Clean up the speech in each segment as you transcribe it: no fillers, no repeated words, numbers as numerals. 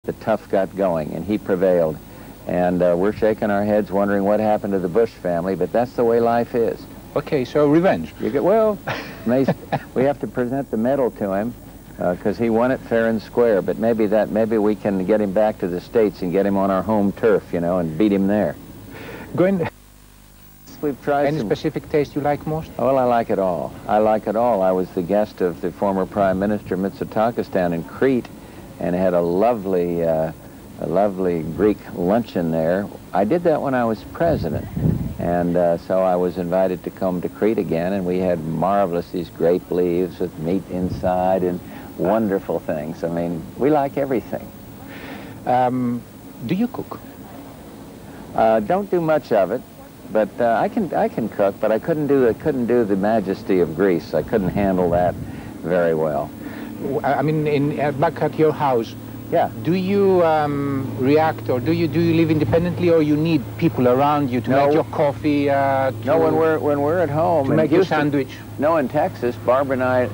The tough got going, and he prevailed. And we're shaking our heads wondering what happened to the Bush family, but that's the way life is. Okay, so revenge. Well, we have to present the medal to him because he won it fair and square, but maybe we can get him back to the States and get him on our home turf, you know, and beat him there. We've tried Any specific taste you like most? Well, I like it all. I like it all. I was the guest of the former Prime Minister Mitsotakis down in Crete and had a lovely Greek luncheon there. I did that when I was president, and so I was invited to come to Crete again, and we had marvelous, these grape leaves with meat inside and wonderful things. I mean, we like everything. Do you cook? Don't do much of it. But I can cook, but I couldn't do the majesty of Greece. I couldn't handle that very well. I mean, back at your house, yeah. Do you react, or do you live independently, or you need people around you to make your coffee? No, when we're at home to make your sandwich. No, in Texas, Barbara and I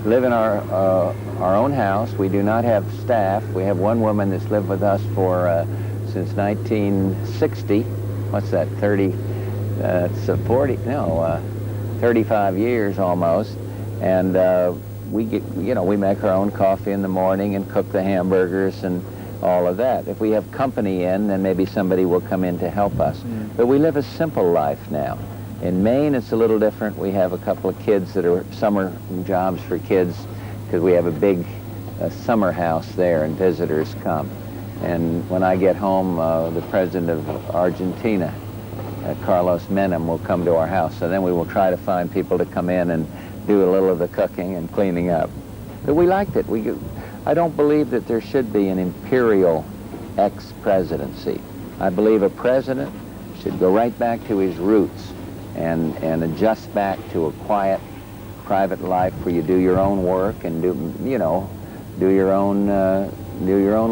live in our own house. We do not have staff. We have one woman that's lived with us for since 1960. What's that, 35 years almost, and we make our own coffee in the morning and cook the hamburgers and all of that. If we have company in, then maybe somebody will come in to help us. But we live a simple life now. In Maine, it's a little different. We have a couple of kids that are summer jobs for kids because we have a big summer house there and visitors come. And when I get home, the president of Argentina, Carlos Menem, will come to our house. So then we will try to find people to come in and do a little of the cooking and cleaning up. But we liked it. I don't believe that there should be an imperial ex-presidency. I believe a president should go right back to his roots and adjust back to a quiet, private life where you do your own work and do your own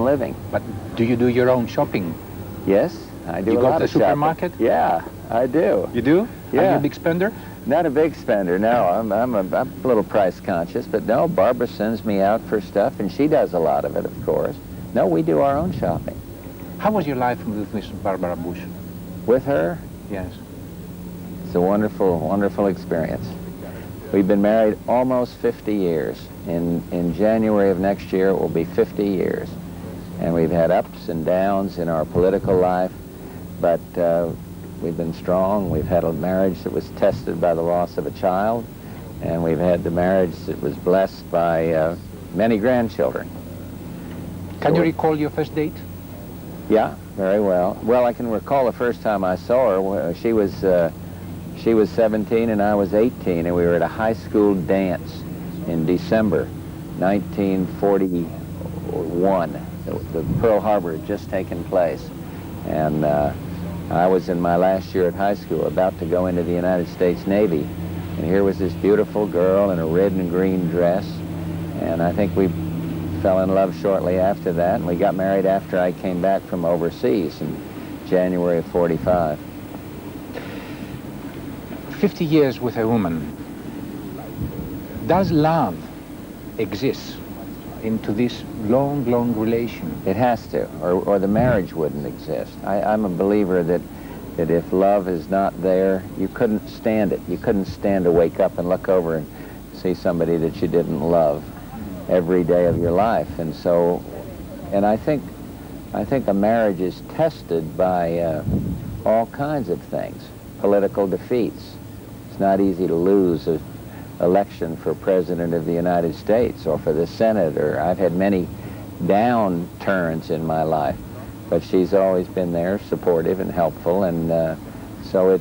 living. But do you do your own shopping? Yes, I do. You a go lot to the of shopping. Supermarket? Yeah, I do. You do? Yeah. Are you a big spender? Not a big spender, no. I'm a little price conscious, but no, Barbara sends me out for stuff, and she does a lot of it, of course. No, we do our own shopping. How was your life with Miss Barbara Bush? With her? Yes. It's a wonderful, wonderful experience. We've been married almost 50 years. In January of next year, it will be 50 years. And we've had ups and downs in our political life, but we've been strong. We've had a marriage that was tested by the loss of a child, and we've had the marriage that was blessed by many grandchildren. Can you recall your first date? Yeah, very well. Well, I can recall the first time I saw her. She was 17 and I was 18, and we were at a high school dance in December 1941. The Pearl Harbor had just taken place, and I was in my last year at high school, about to go into the United States Navy, and here was this beautiful girl in a red and green dress, and I think we fell in love shortly after that, and we got married after I came back from overseas in January of '45. 50 years with a woman. Does love exist into this long, long relation? It has to, or the marriage wouldn't exist. I'm a believer that if love is not there, you couldn't stand it. You couldn't stand to wake up and look over and see somebody that you didn't love every day of your life. And so, and I think a marriage is tested by all kinds of things. Political defeats. It's not easy to lose an election for President of the United States or for the Senate, or I've had many downturns in my life, but she's always been there, supportive and helpful, and so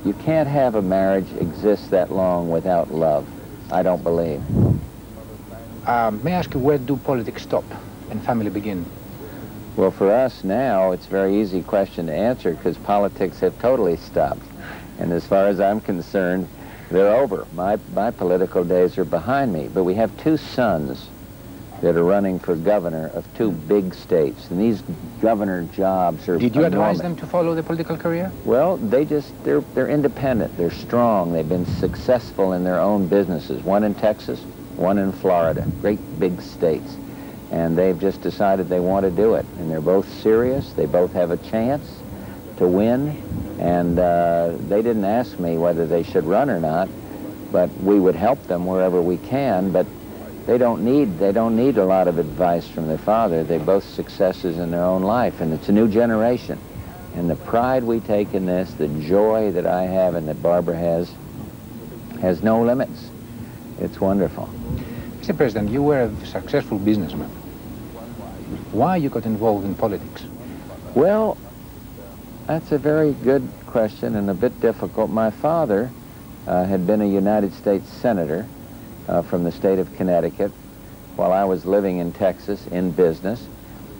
you can't have a marriage exist that long without love, I don't believe. May I ask you, where do politics stop and family begin? Well, for us now, it's a very easy question to answer because politics have totally stopped. And as far as I'm concerned, they're over. My political days are behind me. But we have two sons that are running for governor of two big states. And these governor jobs are Did you enormous. advise them to follow the political career? Well, they're independent. They're strong. They've been successful in their own businesses. One in Texas, one in Florida. Great big states. and they've just decided they want to do it. And they're both serious. They both have a chance to win. And they didn't ask me whether they should run or not, but we would help them wherever we can. But they don't need a lot of advice from their father. They're both successes in their own life, and it's a new generation. And the pride we take in this, the joy that I have and that Barbara has no limits. It's wonderful. Mr. President, you were a successful businessman. Why you got involved in politics? Well, that's a very good question and a bit difficult. My father had been a United States Senator from the state of Connecticut while I was living in Texas in business.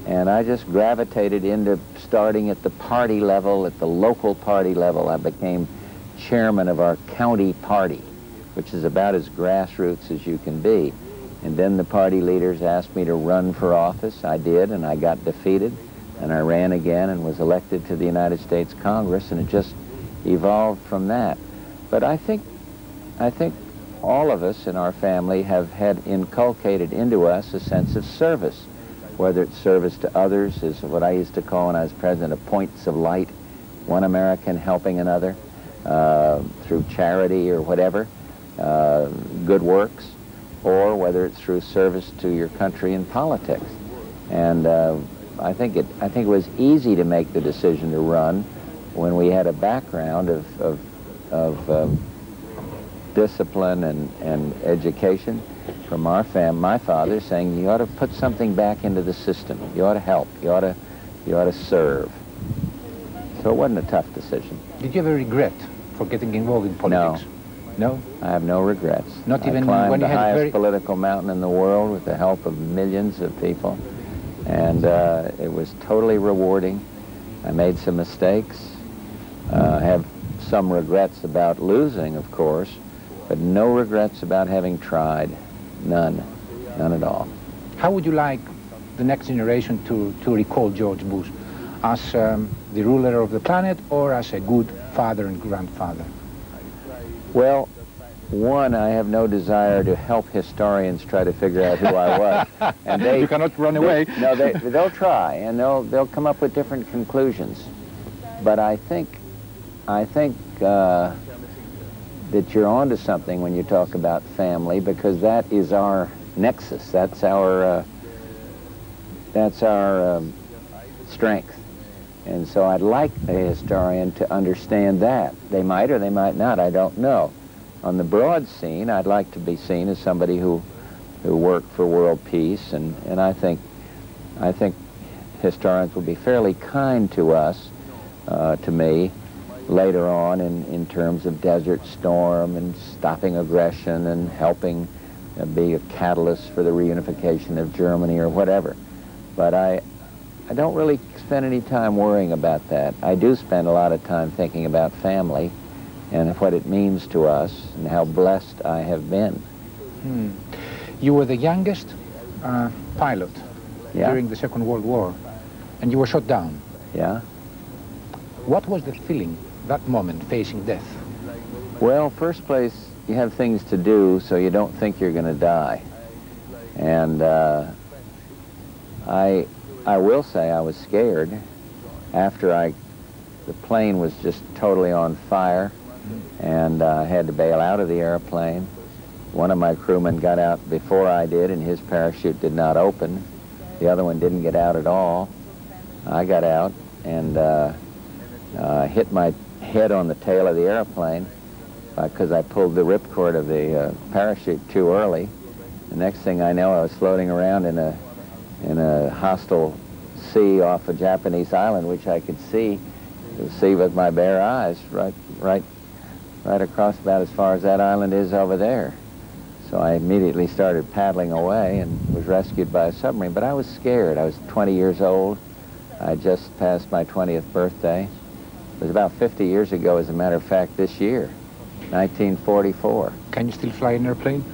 And I just gravitated into starting at the party level, at the local party level. I became chairman of our county party, which is about as grassroots as you can be. And then the party leaders asked me to run for office. I did, and I got defeated. And I ran again and was elected to the United States Congress, and it just evolved from that. But I think all of us in our family have had inculcated into us a sense of service, whether it's service to others, is what I used to call when I was president of points of light, one American helping another through charity or whatever, good works, or whether it's through service to your country in politics. And I think it was easy to make the decision to run when we had a background of discipline and education from my father, saying you ought to put something back into the system. You ought to help. You ought to serve. So it wasn't a tough decision. Did you ever regret for getting involved in politics? No. I have no regrets. Not even I climbed when you the had highest political mountain in the world with the help of millions of people. And it was totally rewarding. I made some mistakes. I have some regrets about losing, of course, but no regrets about having tried. None. None at all. How would you like the next generation to recall George Bush? As the ruler of the planet, or as a good father and grandfather? Well, one, I have no desire to help historians try to figure out who I was. And you cannot run away. They'll try, and they'll come up with different conclusions. But I think that you're onto something when you talk about family, because that is our nexus. That's our strength. And so I'd like a historian to understand that. They might or they might not, I don't know. On the broad scene, I'd like to be seen as somebody who worked for world peace, and I think historians will be fairly kind to us, to me, later on in terms of Desert Storm and stopping aggression and helping be a catalyst for the reunification of Germany or whatever. But I don't really spend any time worrying about that. I do spend a lot of time thinking about family and what it means to us and how blessed I have been. You were the youngest pilot during the Second World War, and you were shot down. Yeah. What was the feeling, that moment, facing death? Well, first place, you have things to do, so you don't think you're going to die. And I will say I was scared after the plane was just totally on fire, and I had to bail out of the airplane. One of my crewmen got out before I did, and his parachute did not open. The other one didn't get out at all. I got out and hit my head on the tail of the airplane because I pulled the ripcord of the parachute too early. The next thing I know, I was floating around in a hostile sea off a Japanese island, which I could see with my bare eyes, right across about as far as that island is over there. So I immediately started paddling away and was rescued by a submarine. But I was scared. I was 20 years old. I just passed my 20th birthday. It was about 50 years ago, as a matter of fact, this year, 1944. Can you still fly an airplane?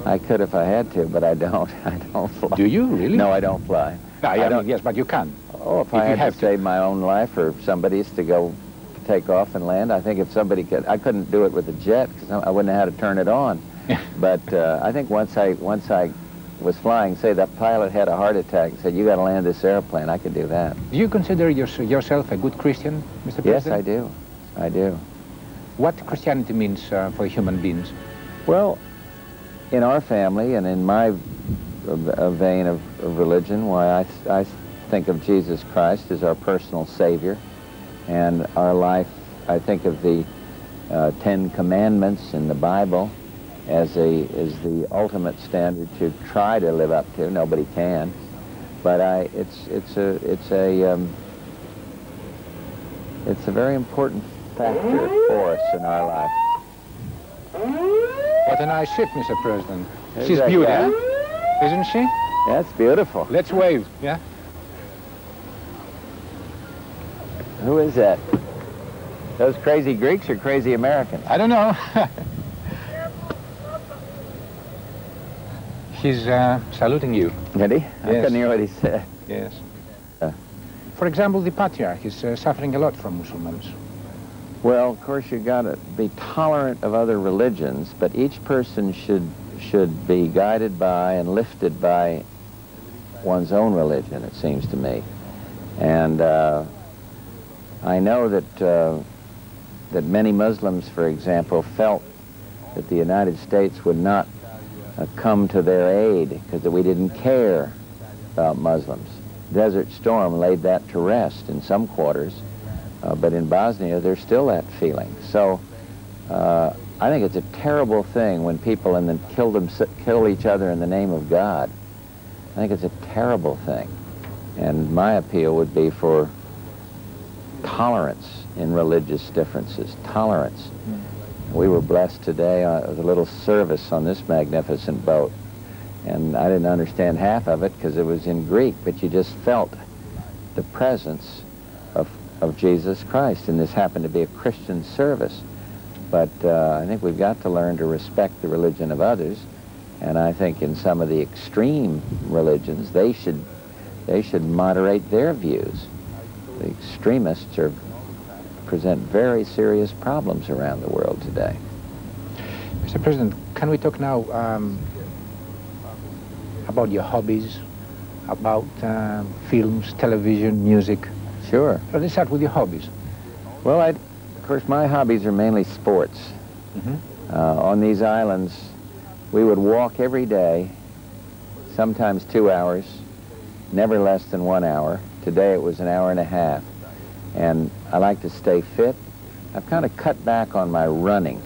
I could if I had to, but I don't. I don't fly. Do you, really? No, I don't fly. I don't. Yes, but you can. Oh, if I had to save my own life or somebody's to go take off and land, I think if somebody could, I couldn't do it with a jet because I wouldn't know how to turn it on. But I think once I was flying, say the pilot had a heart attack and said, you got to land this airplane, I could do that. Do you consider yourself a good Christian, Mr. President? Yes, I do. I do. What Christianity means for human beings? Well, in our family and in my vein of religion, why I think of Jesus Christ as our personal Savior, and our life, I think of the 10 Commandments in the Bible as the ultimate standard to try to live up to. Nobody can, but it's a very important factor for us in our life. What a nice ship, Mr. President. There's She's that beautiful, guy. isn't she? That's beautiful. Let's wave, yeah? Who is that? Those crazy Greeks or crazy Americans? I don't know. He's saluting you. Did he? I Yes. couldn't hear what he said. Yes. For example, the patriarch is suffering a lot from Muslims. Well, of course, you got to be tolerant of other religions, but each person should be guided by and lifted by one's own religion, it seems to me. And I know that many Muslims, for example, felt that the United States would not come to their aid because we didn't care about Muslims. Desert Storm laid that to rest in some quarters, but in Bosnia there's still that feeling. So I think it's a terrible thing when people kill each other in the name of God. I think it's a terrible thing. And my appeal would be for tolerance in religious differences, tolerance. We were blessed today with a little service on this magnificent boat. And I didn't understand half of it because it was in Greek, but you just felt the presence of Jesus Christ. And this happened to be a Christian service. But I think we've got to learn to respect the religion of others. And I think in some of the extreme religions, they should moderate their views. The extremists present very serious problems around the world today. Mr. President, can we talk now about your hobbies, about films, television, music? Sure. So let's start with your hobbies. Well, of course, my hobbies are mainly sports. On these islands, we would walk every day, sometimes 2 hours, never less than 1 hour. Today it was an hour and a half. And I like to stay fit. I've kind of cut back on my running,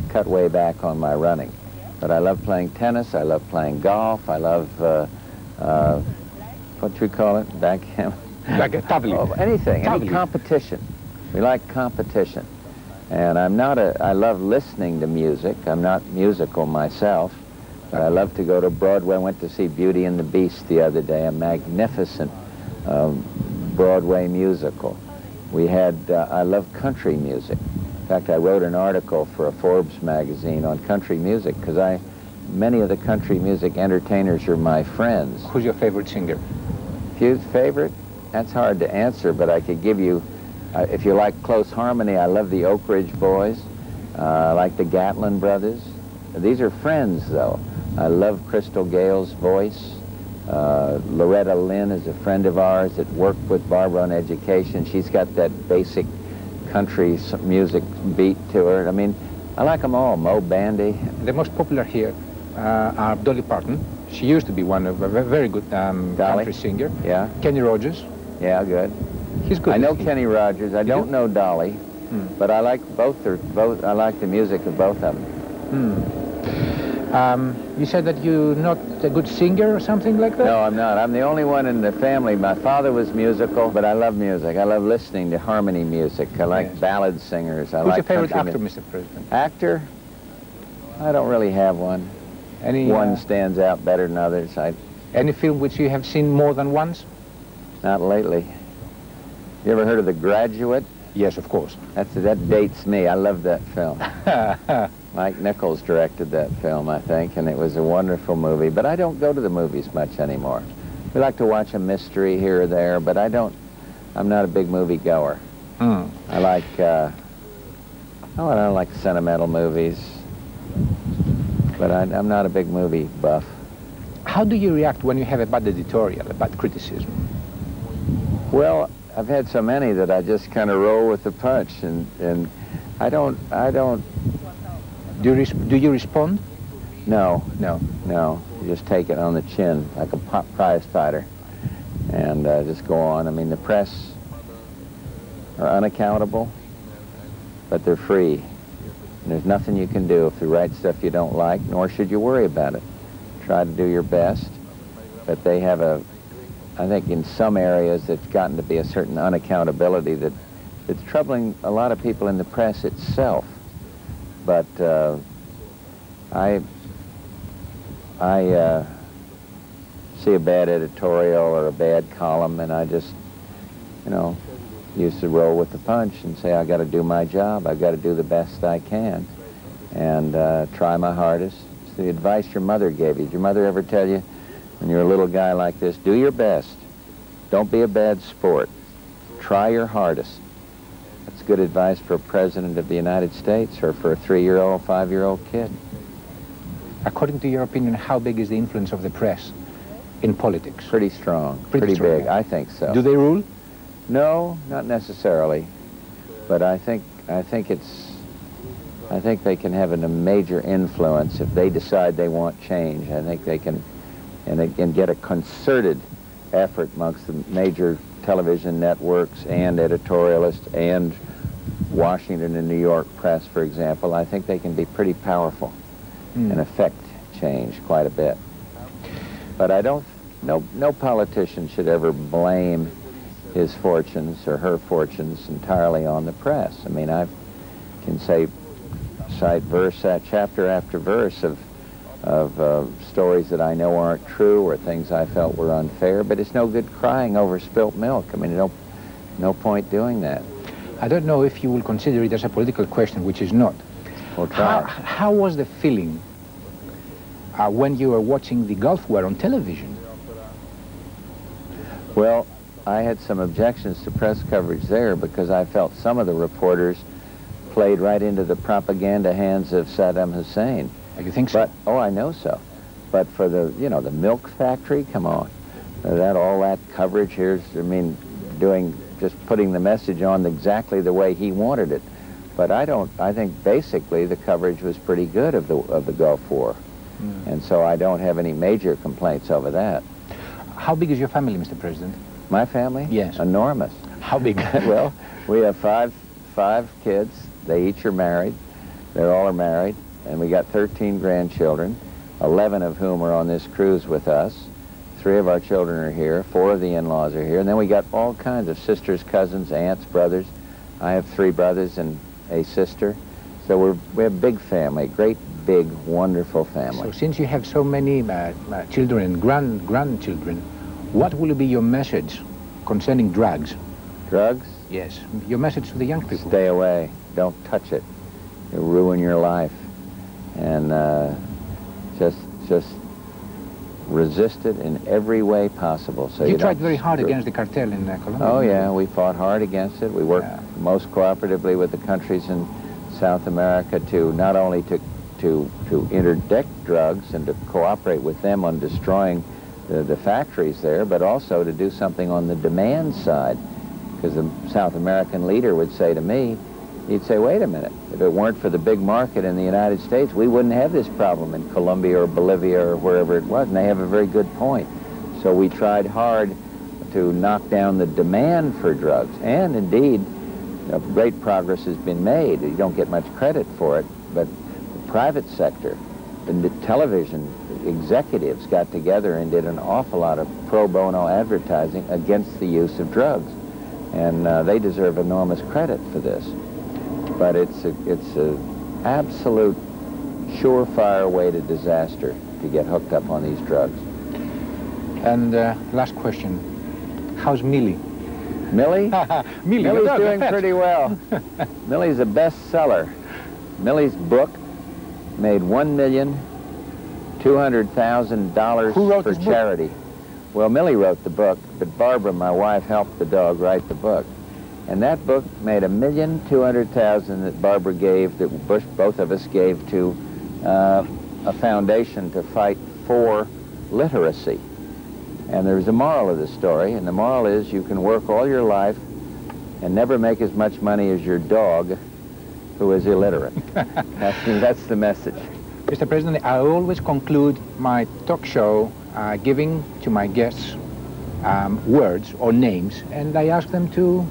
cut way back on my running. But I love playing tennis, I love playing golf, I love, what do you call it, backhand? Like a tablet. Oh, anything, any Tablet. competition. We like competition. And I love listening to music. I'm not musical myself, but I love to go to Broadway. I went to see Beauty and the Beast the other day, a magnificent Broadway musical. I love country music. In fact, I wrote an article for a Forbes magazine on country music because many of the country music entertainers are my friends. Who's your favorite singer? Favorite? That's hard to answer, but I could give you, if you like close harmony, I love the Oak Ridge Boys. I like the Gatlin Brothers. These are friends, though. I love Crystal Gale's voice. Loretta Lynn is a friend of ours that worked with Barbara on education. She's got that basic country music beat to her. I mean, I like them all. Mo Bandy. The most popular here are Dolly Parton. She used to be one of a very good country singer. Yeah. Kenny Rogers. Yeah, good. He's good. I know Kenny Rogers. I don't know Dolly, but I like both. I like the music of both of them. You said that you're not a good singer or something like that? No, I'm not. I'm the only one in the family. My father was musical, but I love music. I love listening to harmony music. I like ballad singers. Who's your favorite actor, Mr. President? Actor? I don't really have one. One stands out better than others. Any film which you have seen more than once? Not lately. You ever heard of The Graduate? Yes, of course. That dates me. I love that film. Mike Nichols directed that film, I think, and it was a wonderful movie. But I don't go to the movies much anymore. We like to watch a mystery here or there, but I'm not a big movie goer. I like, I don't like sentimental movies, but I'm not a big movie buff. How do you react when you have a bad editorial, a bad criticism? Well, I've had so many that I just kind of roll with the punch, and I don't. Do you respond? No. No. No. You just take it on the chin like a prize fighter, and just go on. I mean, the press are unaccountable, but they're free. And there's nothing you can do if they write stuff you don't like, nor should you worry about it. Try to do your best, but they have I think in some areas it's gotten to be a certain unaccountability that's troubling a lot of people in the press itself. But I see a bad editorial or a bad column, and I just, used to roll with the punch and say, I got to do my job. I got to do the best I can, and try my hardest. It's the advice your mother gave you. Did your mother ever tell you, when you're a little guy like this, do your best. Don't be a bad sport. Try your hardest. That's good advice for a president of the United States or for a 3-year-old, 5-year-old kid. According to your opinion, how big is the influence of the press in politics? Pretty strong. Pretty strong. Big. I think so. Do they rule? No, not necessarily. But I think they can have a major influence if they decide they want change. I think they can, and they can get a concerted effort amongst the major television networks and editorialists and Washington and New York press, for example. I think they can be pretty powerful and affect change quite a bit. But I don't, no politician should ever blame his fortunes or her fortunes entirely on the press. I mean, I can cite chapter after verse of stories that I know aren't true or things I felt were unfair, but it's no good crying over spilt milk. I mean, no point doing that. I don't know if you will consider it as a political question, which is not. We'll try. How was the feeling when you were watching the Gulf War on television? Well, I had some objections to press coverage there because I felt some of the reporters played right into the propaganda hands of Saddam Hussein. You think so? But, oh, I know so. But for the, the milk factory, come on. All that coverage here's, just putting the message on exactly the way he wanted it. But I think basically the coverage was pretty good of the Gulf War. And so I don't have any major complaints over that. How big is your family, Mr. President? My family? Yes. Enormous. How big? Well, we have five kids. They each are married. They all are married. And we got 13 grandchildren, 11 of whom are on this cruise with us. 3 of our children are here, 4 of the in-laws are here, and then we got all kinds of sisters, cousins, aunts, brothers. I have 3 brothers and a sister. So we have a big family, great, big, wonderful family. So since you have so many children and grandchildren, what will be your message concerning drugs? Drugs? Yes. Your message to the young people. Stay away. Don't touch it. It'll ruin your life. And just resist it in every way possible. So you tried very hard against the cartel in Colombia. Oh yeah, we fought hard against it. We worked most cooperatively with the countries in South America to not only to interdict drugs and to cooperate with them on destroying the factories there, but also to do something on the demand side. Because the South American leader would say to me, he'd say, wait a minute, if it weren't for the big market in the United States, we wouldn't have this problem in Colombia or Bolivia or wherever it was, and they have a very good point. So we tried hard to knock down the demand for drugs, and indeed, great progress has been made. You don't get much credit for it, but the private sector, the television executives got together and did an awful lot of pro bono advertising against the use of drugs, and they deserve enormous credit for this. But it's an absolute surefire way to disaster to get hooked up on these drugs. And last question, how's Millie? Millie? Millie's doing pretty well. Millie's a bestseller. Millie's book made $1,200,000 for charity. Book? Well, Millie wrote the book, but Barbara, my wife, helped the dog write the book. And that book made $1,200,000 that Barbara gave, that both of us gave to a foundation to fight for literacy. And there's a moral of the story, and the moral is you can work all your life and never make as much money as your dog who is illiterate. That's the message. Mr. President, I always conclude my talk show giving to my guests words or names, and I ask them to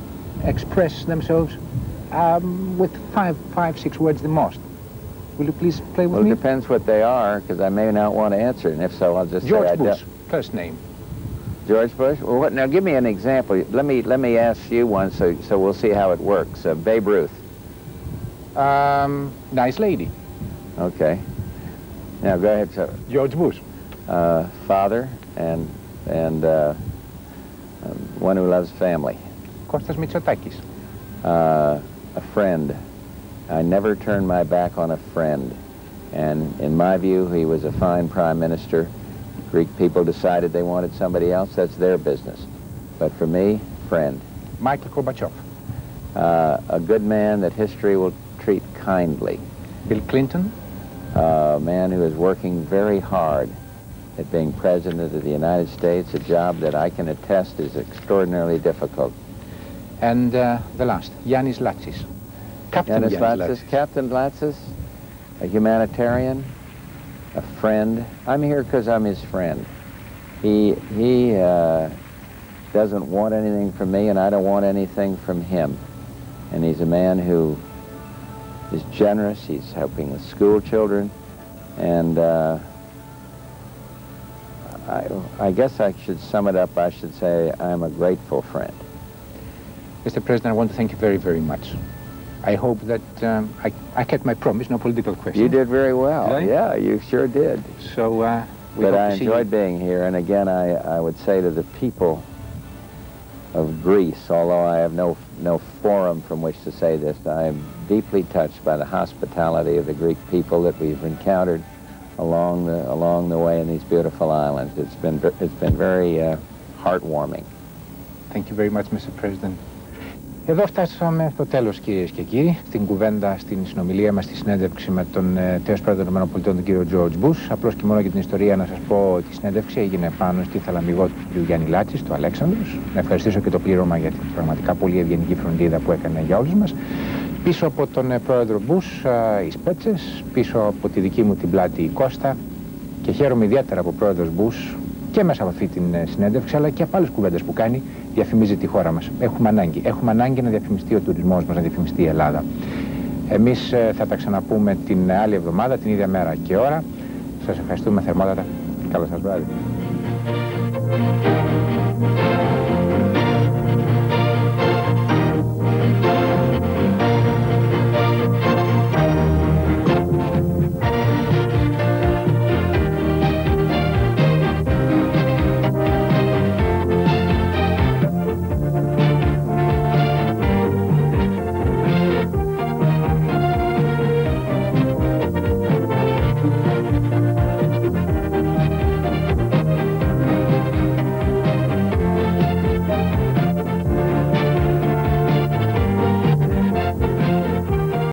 express themselves with five, 6 words the most. Will you please play with me? Well, it depends what they are, because I may not want to answer, and if so, I'll just George say Bush, first name. George Bush? Well, what, now give me an example. Let me ask you one, so we'll see how it works. Babe Ruth. Nice lady. Okay. Now go ahead, sir. George Bush. Father and one who loves family. Κώστας Μητσοτάκης. A friend. I never turned my back on a friend. And in my view, he was a fine prime minister. Greek people decided they wanted somebody else. That's their business. But for me, friend. Michael Gorbachev. A good man that history will treat kindly. Bill Clinton. A man who is working very hard at being President of the United States, a job that I can attest is extraordinarily difficult. And the last, Yannis Latsis. Captain Yannis Latsis. Captain Latsis, a humanitarian, a friend. I'm here because I'm his friend. He doesn't want anything from me, and I don't want anything from him. And he's a man who is generous. He's helping with school children, and I guess I should sum it up. I should say I'm a grateful friend. Mr. President, I want to thank you very, very much. I hope that I kept my promise, no political question. You did very well. Did I? Yeah, you sure did. So, but I enjoyed being here, and again, I would say to the people of Greece, although I have no forum from which to say this, I am deeply touched by the hospitality of the Greek people that we've encountered along the way in these beautiful islands. It's been very heartwarming. Thank you very much, Mr. President. Εδώ φτάσαμε στο τέλος, κυρίες και κύριοι, στην κουβέντα, στην συνομιλία μας, στη συνέντευξη με τον τέος πρόεδρο των ΗΠΑ, τον κύριο George Bush. Απλώς και μόνο για την ιστορία να σας πω ότι η συνέντευξη έγινε πάνω στη θαλαμιγό του κ. Γιάννη Λάτση, στο Αλέξανδρος. Να ευχαριστήσω και το πλήρωμα για την πραγματικά πολύ ευγενική φροντίδα που έκανε για όλους μας. Πίσω από τον πρόεδρο Bush οι Σπέτσες, πίσω από τη δική μου την πλάτη η Κώστα, και χαίρομαι ιδιαίτερα από ο πρόεδρος Bush και μέσα από αυτή την συνέντευξη, αλλά και από άλλες κουβέντες που κάνει, διαφημίζει τη χώρα μας. Έχουμε ανάγκη να διαφημιστεί ο τουρισμός μας, να διαφημιστεί η Ελλάδα. Εμείς θα τα ξαναπούμε την άλλη εβδομάδα, την ίδια μέρα και ώρα. Σας ευχαριστούμε θερμότατα. Καλό σας βράδυ.